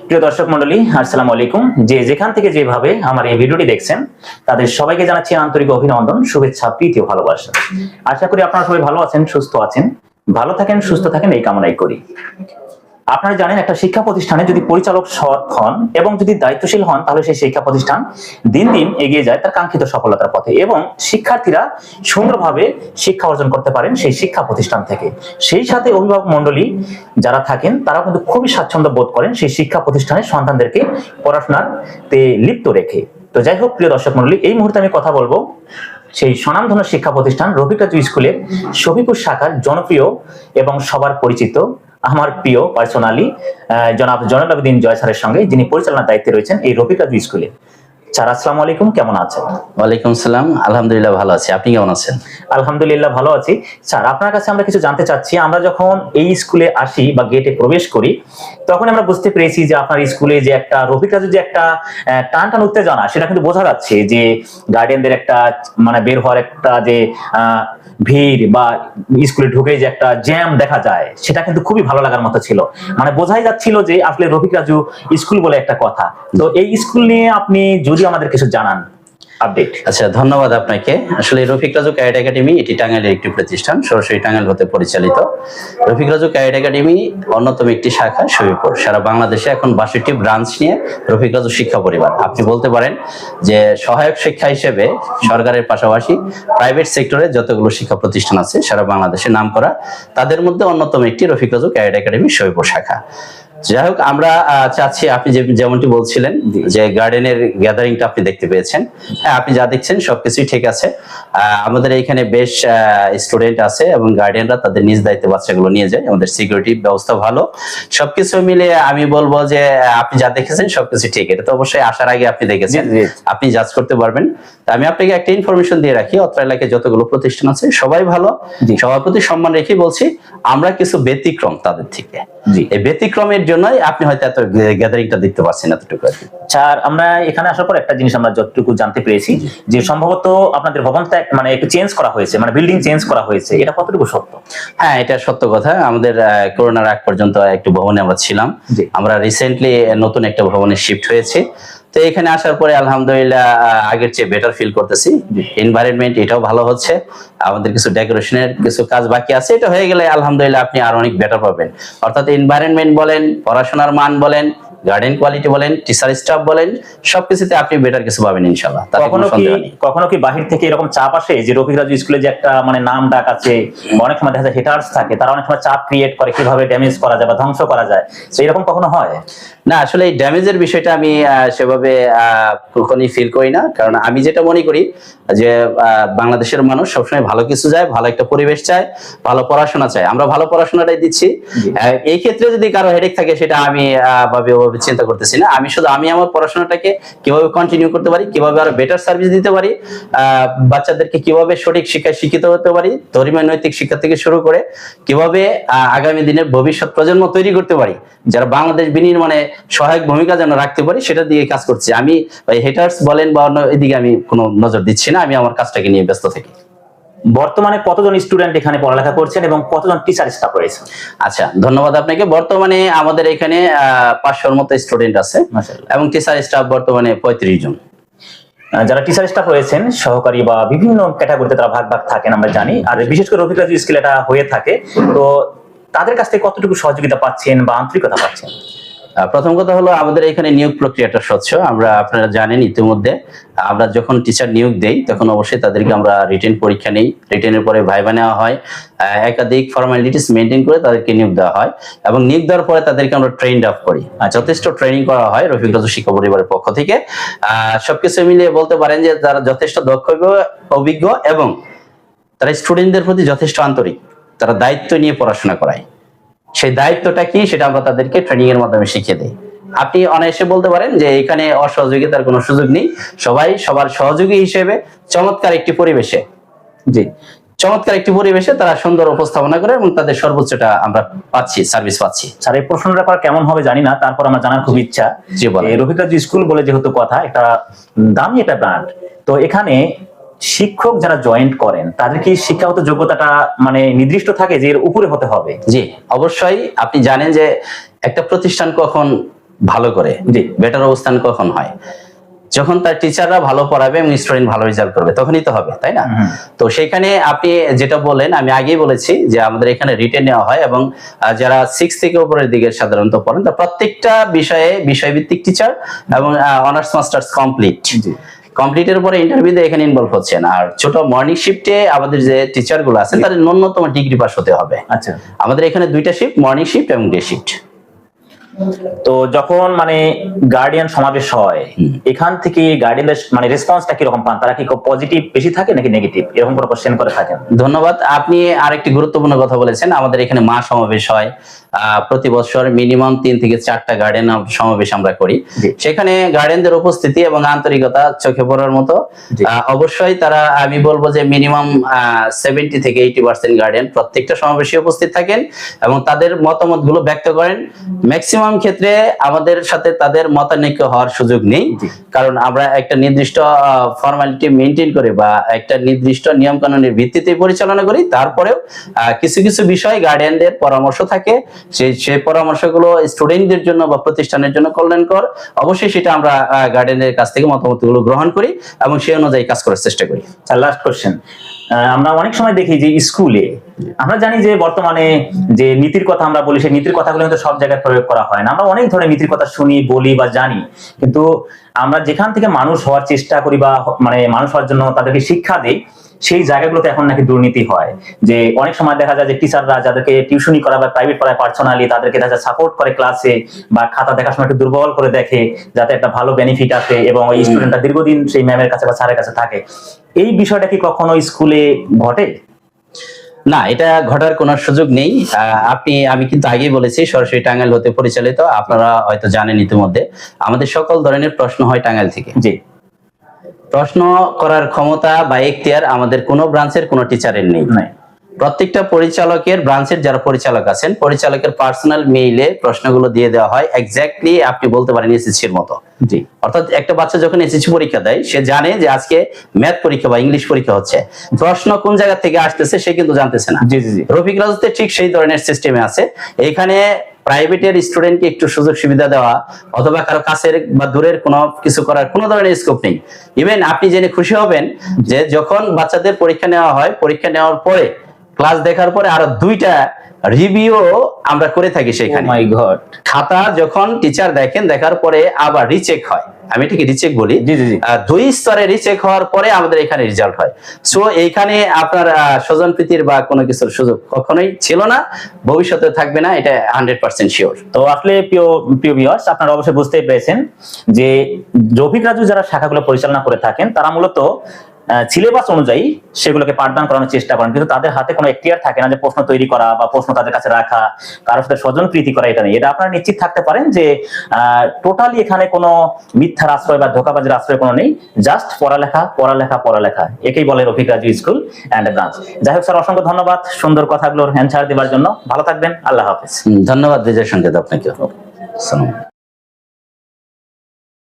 প্রিয় দর্শক মণ্ডলী, আসসালামু আলাইকুম। যে যেখান থেকে যেভাবে আমার এই ভিডিওটি দেখছেন তাদের সবাইকে জানাচ্ছি আন্তরিক অভিনন্দন, শুভেচ্ছা, প্রীতি ও ভালোবাসা। আশা করি আপনারা সবাই ভালো আছেন, সুস্থ আছেন। ভালো থাকেন, সুস্থ থাকেন এই কামনাই করি। আপনারা জানেন, একটা শিক্ষা প্রতিষ্ঠানে যদি পরিচালক সৎ হন এবং যদি দায়িত্বশীল হন, তাহলে সেই শিক্ষা প্রতিষ্ঠান দিন দিন এগিয়ে যায় তার কাঙ্ক্ষিত সফলতার পথে এবং শিক্ষার্থীরা সুন্দরভাবে শিক্ষা অর্জন করতে পারেন সেই শিক্ষা প্রতিষ্ঠান থেকে। সেই সাথে অভিভাবক মণ্ডলী যারা থাকেন তারাও কিন্তু খুবই স্বাচ্ছন্দ্য বোধ করেন সেই শিক্ষা প্রতিষ্ঠানের সন্তানদেরকে পড়াশোনাতে লিপ্ত রেখে। তো যাই হোক, প্রিয় দর্শক মণ্ডলী, এই মুহূর্তে আমি কথা বলবো সেই স্বনামধন্য শিক্ষা প্রতিষ্ঠান রফিক রাজু স্কুলের শফিপুর শাখার জনপ্রিয় এবং সবার পরিচিত আমার প্রিয় পার্সোনালি জনাব জয়নুল আবেদিন জয় স্যারের সঙ্গে, যিনি পরিচালনার দায়িত্বে রয়েছেন এই রফিক রাজু স্কুলে। স্যার, আসসালামু আলাইকুম, কেমন আছেন? ওয়ালাইকুম সালাম, আলহামদুলিল্লাহ ভালো আছি। আপনি কেমন আছেন? আলহামদুলিল্লাহ ভালো আছি। স্যার, আপনার কাছে আমরা কিছু জানতে চাচ্ছি। আমরা যখন এই স্কুলে আসি বা গেটে প্রবেশ করি, তখন আমরা বুঝতে পেরেছি যে আপনার স্কুলে যে একটা রফিক রাজু যে একটা টান টান উত্তেজনা, সেটা কিন্তু বোঝা যাচ্ছে যে গার্ডিয়ানদের একটা মানে বের হওয়ার একটা যে ভিড় বা স্কুলে ঢুকে যে একটা জ্যাম দেখা যায়, সেটা কিন্তু খুবই ভালো লাগার মতো ছিল। মানে বোঝাই যাচ্ছিল যে আসলে রফিক রাজু স্কুল বলে একটা কথা। তো এই স্কুল নিয়ে আপনি যদি আমাদের কিছু জানান, আপডেট। আচ্ছা, ধন্যবাদ আপনাকে। আসলে রফিক রাজু ক্যাডেট একাডেমি এটি টাঙ্গাইলের একটি প্রতিষ্ঠান, সরাসরি টাঙ্গাইল হতে পরিচালিত। রফিক রাজু ক্যাডেট একাডেমি অন্যতম একটি শাখা শফিপুর। সারা বাংলাদেশে এখন 62টি ব্রাঞ্চ নিয়ে রফিক রাজু শিক্ষা পরিবার। আপনি বলতে পারেন যে সহায়ক শিক্ষা হিসেবে সরকারের পাশাপাশি প্রাইভেট সেক্টরে যতগুলো শিক্ষা প্রতিষ্ঠান আছে সারা বাংলাদেশে নাম করা, তাদের মধ্যে অন্যতম একটি রফিক রাজু ক্যাডেট একাডেমি শফিপুর শাখা। যাই হোক, আমরা চাচ্ছি আপনি যেমনটি বলছিলেন যে গার্ডেনের গ্যাদারিংটা আপনি দেখতে পেয়েছেন। হ্যাঁ, আপনি যা দেখছেন সবকিছুই ঠিক আছে। আমাদের এইখানে বেশ স্টুডেন্ট আছে এবং গার্ডিয়ানরা তাদের নিজ দায়িত্বে বাচ্চাগুলো নিয়ে যায়। আমাদের সিকিউরিটি ব্যবস্থা ভালো। সবকিছু মিলে আমি বলবো যে আপনি যা দেখেছেন সবকিছু ঠিক। এটা তো অবশ্যই আসার আগে আপনি দেখেছেন, আপনি জাজ করতে পারবেন। আমি আপনাকে একটা ইনফরমেশন দিয়ে রাখি, অত্র এলাকায় যতগুলো প্রতিষ্ঠান আছে সবাই ভালো। সবার প্রতি সম্মান রেখে বলছি, আমরা কিছু ব্যতিক্রম তাদের থেকে। এই ব্যতিক্রমের জন্যই আপনি হয়তো এত গ্যাদারিংটা দেখতে পাচ্ছেন এতটুকু। স্যার, আমরা এখানে আসার পর একটা জিনিস আমরা যতটুকু জানতে পেরেছি যে সম্ভবত আপনাদের ভবনটা মানে একটু চেঞ্জ করা হয়েছে, মানে বিল্ডিং চেঞ্জ করা হয়েছে, এটা কতটুকু সত্য? হ্যাঁ, এটা সত্য কথা। আমাদের করোনার আগ পর্যন্ত একটু ভবনে আমরা ছিলাম। আমরা রিসেন্টলি নতুন একটা ভবনে শিফট হয়েছে। তো এখানে আসার পরে আলহামদুলিল্লাহ আগের চেয়ে বেটার ফিল করতেছি। এনভায়রনমেন্ট এটাও ভালো হচ্ছে। আমাদের কিছু ডেকোরেশনের কিছু কাজ বাকি আছে, এটা হয়ে গেলে আলহামদুলিল্লাহ আপনি আরো অনেক বেটার পাবেন। অর্থাৎ এনভায়রনমেন্ট বলেন, পড়াশোনার মান বলেন, গার্ডেন কোয়ালিটি বলেন, টিচার স্টাফ বলেন, সবকিছুতে আপনি বেটার কিছু পাবেন ইনশাআল্লাহ। কখনো কি বাহির থেকে এরকম চাপ আসে যে রফিক রাজু স্কুলে যে একটা মানে নাম ডাক আছে, অনেক সময় দেখা যায় হেটার্স থাকে, তারা অনেক সময় চাপ ক্রিয়েট করে কিভাবে ড্যামেজ করা যায় বা ধ্বংস করা যায়, তো এরকম কখনো হয়? না, আসলে এই ড্যামেজের বিষয়টা আমি সেভাবে কখনোই ফিল করি না। কারণ আমি যেটা মনে করি যে বাংলাদেশের মানুষ সবসময় ভালো কিছু চায়, ভালো একটা পরিবেশ চায়, ভালো পড়াশোনা চায়। আমরা ভালো পড়াশোনাটাই দিচ্ছি। এই ক্ষেত্রে যদি কারো হেডেক থাকে সেটা আমি ওভাবে চিন্তা করতেছি না। আমি শুধু আমার পড়াশোনাটাকে কিভাবে কন্টিনিউ করতে পারি, কিভাবে আরো বেটার সার্ভিস দিতে পারি, বাচ্চাদেরকে কিভাবে সঠিক শিক্ষায় শিক্ষিত হতে পারি, ধর্মীয় নৈতিক শিক্ষা থেকে শুরু করে কিভাবে আগামী দিনের ভবিষ্যৎ প্রজন্ম তৈরি করতে পারি, যারা বাংলাদেশ বিনির্মাণে সহায়ক ভূমিকা যেন রাখতে পারি, সেটা দিয়ে কাজ করছি। আমি হেটার্স বলেন বা অন্য এদিকে আমি কোনো নজর দিচ্ছি না। আমি আমার কাজটাকে নিয়ে ব্যস্ত থাকি। বর্তমানে কতজন স্টুডেন্ট এখানে পড়ালেখা করছেন এবং কতজন টিচার স্টাফ রয়েছে? আচ্ছা, ধন্যবাদ আপনাকে। বর্তমানে আমাদের এখানে 500-র মতো স্টুডেন্ট আছে এবং টিচার স্টাফ বর্তমানে 35 জন। যারা টিচার স্টাফ রয়েছেন, সহকারী বা বিভিন্ন ক্যাটাগরিতে তারা ভাগ ভাগ থাকেন আমরা জানি। আর বিশেষ করে রফিক রাজু স্কুলে এটা হয়ে থাকে, তো তাদের কাছ থেকে কতটুকু সহযোগিতা পাচ্ছেন বা আন্তরিকতা পাচ্ছেন? প্রথম কথা হলো, আমাদের এখানে নিয়োগ প্রক্রিয়াটা স্বচ্ছ। আপনারা জানেন ইতিমধ্যে আমরা যখন টিচার নিয়োগ দেই তখন অবশ্যই তাদেরকে আমরা রিটেন পরীক্ষা নেই। রিটেনের পরে ভাইভা নেওয়া হয়, একাধিক ফর্মালিটিস মেনটেন করে তাদেরকে নিয়োগ দেওয়া হয় এবং নিয়োগ দেওয়ার পরে তাদেরকে আমরা ট্রেন্ড আপ করি। যথেষ্ট ট্রেনিং করা হয় রফিক রাজু শিক্ষা পরিবারের পক্ষ থেকে। সবকিছু মিলিয়ে বলতে পারেন যে তারা যথেষ্ট দক্ষ, অভিজ্ঞ এবং তারা স্টুডেন্টদের প্রতি যথেষ্ট আন্তরিক। তারা দায়িত্ব নিয়ে পড়াশোনা করায়। সেই দায়িত্বটা কি সেটা আমরা তাদেরকে ট্রেনিং এর মাধ্যমে শিখিয়ে দিই। আপনি অনায়াসে বলতে পারেন যে এখানে অসহযোগিতার কোনো সুযোগ নেই। সবাই সবার সহযোগী হিসেবে চমৎকার একটি পরিবেশে তারা সুন্দর উপস্থাপনা করে এবং তাদের সর্বোচ্চটা আমরা পাচ্ছি, সার্ভিস পাচ্ছি। স্যার, এই প্রশ্নটা করা কেমন হবে জানি না, তারপর আমার জানার খুব ইচ্ছা। রফিক রাজু স্কুল বলে যেহেতু কথা, একটা দামি একটা ব্র্যান্ড, তো এখানে শিক্ষক যারা জয়েন্ট করেন তাদের কি শিক্ষাগত যোগ্যতাটা মানে নির্দিষ্ট থাকে যে এর উপরে হতে হবে? জি, অবশ্যই। আপনি জানেন যে একটা প্রতিষ্ঠান কখন ভালো করে। জি। বেটার অবস্থান কখন হয়? যখন তার টিচাররা ভালো পড়াবে এবং স্টুডেন্ট ভালো রেজাল্ট করবে, তখনই তো হবে, তাই না? তো সেখানে আপনি যেটা বলেন, আমি আগেই বলেছি যে আমাদের এখানে রিটেন নেওয়া হয় এবং যারা 6 থেকে উপরের দিকে সাধারণত পড়েন, তো প্রত্যেকটা বিষয়ে বিষয়ভিত্তিক টিচার এবং অনার্স মাস্টার্স কমপ্লিটের উপরে ইন্টারভিউতে এখানে ইনভলভ হচ্ছেন। আর ছোট মর্নিং শিফটে আমাদের যে টিচার গুলো আছেন তাদের ন্যূনতম ডিগ্রি পাস হতে হবে। আচ্ছা, আমাদের এখানে 2টা শিফট, মর্নিং শিফট এবং ডে শিফট। তো যখন মানে গার্ডিয়ান সমাবেশ হয়, এখান থেকে গার্ডিয়ানদের মানে রেসপন্সটা কিরকম পান? তারা কি খুব পজিটিভ বেশি থাকে নাকি নেগেটিভ, এরকম কোনো কোশ্চেন করে থাকেন? ধন্যবাদ। আপনি আরেকটি গুরুত্বপূর্ণ কথা বলেছেন। আমাদের এখানে মা সমাবেশ হয় প্রতি বছর, মিনিমাম 3 থেকে 4টা গার্ডিয়ান সমাবেশ আমরা করি। সেখানে গার্ডিয়ানদের উপস্থিতি এবং আন্তরিকতা চোখে পড়ার মতো। অবশ্যই তারা, আমি বলবো যে মিনিমাম 70 থেকে 80% গার্ডিয়ান প্রত্যেকটা সমাবেশে উপস্থিত থাকেন এবং তাদের মতামত গুলো ব্যক্ত করেন। ম্যাক্সিমাম ক্ষেত্রে আমাদের সাথে তাদের মতানৈক্য হওয়ার সুযোগ নেই, কারণ আমরা একটা নির্দিষ্ট ফর্মালিটি মেনটেন করে বা একটা নির্দিষ্ট নিয়ম কানুনের ভিত্তিতে পরিচালনা করি। তারপরেও কিছু কিছু বিষয় গার্ডিয়ানদের পরামর্শ থাকে, সেই পরামর্শগুলো স্টুডেন্টদের জন্য বা প্রতিষ্ঠানের জন্য কল্যাণকর। অবশ্যই সেটা আমরা গার্ডিয়ানদের কাছ থেকে মতামতগুলো গ্রহণ করি এবং সেই অনুযায়ী কাজ করার চেষ্টা করি। লাস্ট কোশ্চেন, আমরা অনেক সময় দেখি যে স্কুলে আমরা জানি যে বর্তমানে যে নীতির কথা আমরা বলি, সেই নীতির কথাগুলো কিন্তু সব জায়গায় প্রয়োগ করা হয় না। আমরা অনেক ধরনের নীতির কথা শুনি, বলি বা জানি, কিন্তু আমরা যেখান থেকে মানুষ হওয়ার চেষ্টা করি বা মানে মানুষ হওয়ার জন্য তাদেরকে শিক্ষা দেই, সেই জায়গাগুলোতে এখন নাকি দুর্নীতি হয়। যে অনেক সময় দেখা যায় যে টিচাররা যাদেরকে টিউশনি করা বা প্রাইভেট পড়ায় পার্সোনালি, তাদেরকে দেখা যায় সাপোর্ট করে ক্লাসে বা খাতা দেখার সময় একটু দুর্বল করে দেখে, যাতে একটা ভালো বেনিফিট আসে এবং ওই স্টুডেন্টটা দীর্ঘদিন সেই ম্যামের কাছে বা স্যারের কাছে থাকে। এই বিষয়টা কি কখনো স্কুলে ঘটে? না, এটা ঘটার কোনো সুযোগ নেই। আমি কিন্তু আগেই বলেছি সরাসরি টাঙ্গাইল হতে পরিচালিত। আপনারা হয়তো জানেন ইতিমধ্যে আমাদের সকল ধরনের প্রশ্ন হয় টাঙ্গাইল থেকে। জি। প্রশ্ন করার ক্ষমতা বা এখতিয়ার আমাদের কোনো ব্রাঞ্চের কোনো টিচারের নেই। প্রত্যেকটা পরিচালকের, ব্রাঞ্চের যারা পরিচালক আছেন, পরিচালকের পার্সোনাল মেইলে প্রশ্নগুলো দিয়ে দেওয়া হয়। এক্স্যাক্টলি আপনি বলতে পারেন এসএসসির মতো। জি। অর্থাৎ একটা বাচ্চা যখন এসএসসি পরীক্ষা দেয়, সে জানে যে আজকে ম্যাথ পরীক্ষা বা ইংলিশ পরীক্ষা হচ্ছে, প্রশ্ন কোন জায়গা থেকে আসতেছে সে কিন্তু জানতেছে না। জি জি জি। রফিক রাজুতে ঠিক সেই ধরনের সিস্টেমে আছে। এখানে প্রাইভেটের স্টুডেন্টকে একটু সুযোগ সুবিধা দেওয়া অথবা কারো কাছের বা দূরের কোনো কিছু করার কোনো ধরনের স্কোপ নেই। ইভেন আপনি জেনে খুশি হবেন যে যখন বাচ্চাদের পরীক্ষা নেওয়া হয়, পরীক্ষা নেওয়ার পরে ক্লাস দেখার পরে আরো 2টা রিভিউ আমরা করে থাকি সেখানে। মাই গড। খাতা যখন টিচার দেখেন, দেখার পরে আবার রিচেক হয়, আমি এটাকে রিচেক বলি। 2 স্তরে রিচেক হওয়ার পরে আমাদের এখানে রেজাল্ট হয়। সো এইখানে আপনার স্বজন প্রীতির বা কোনো কিছুর সুযোগ কখনোই ছিল না, ভবিষ্যতে থাকবে না, এটা 100% শিওর। তো আসলে প্রিয় ভিউয়ার্স, আপনারা অবশ্যই বুঝতেই পেরেছেন যে রফিক রাজু যারা শাখাগুলো পরিচালনা করে থাকেন, তারা মূলত সিলেবাস অনুযায়ী সেগুলোকে পাঠদান করানোর চেষ্টা করেন, কিন্তু তাদের হাতে কোনো এখতিয়ার থাকে না যে প্রশ্ন তৈরি করা বা প্রশ্ন তাদের কাছে রাখা, কারোর সাথে স্বজন প্রীতি করা, এটা নেই। এটা আপনারা নিশ্চিত থাকতে পারেন যে টোটালি এখানে কোনো মিথ্যার আশ্রয় বা ধোঁকাবাজের আশ্রয় কোনো নেই। জাস্ট পড়ালেখা পড়ালেখা পড়ালেখা, একেই বলে Rafiq Raju school and branch. যাই হোক স্যার, অসংখ্য ধন্যবাদ সুন্দর কথাগুলোর অ্যান্সার দেওয়ার জন্য। ভালো থাকবেন, আল্লাহ হাফেজ। ধন্যবাদ বিজয় সংকেত আপনাকে।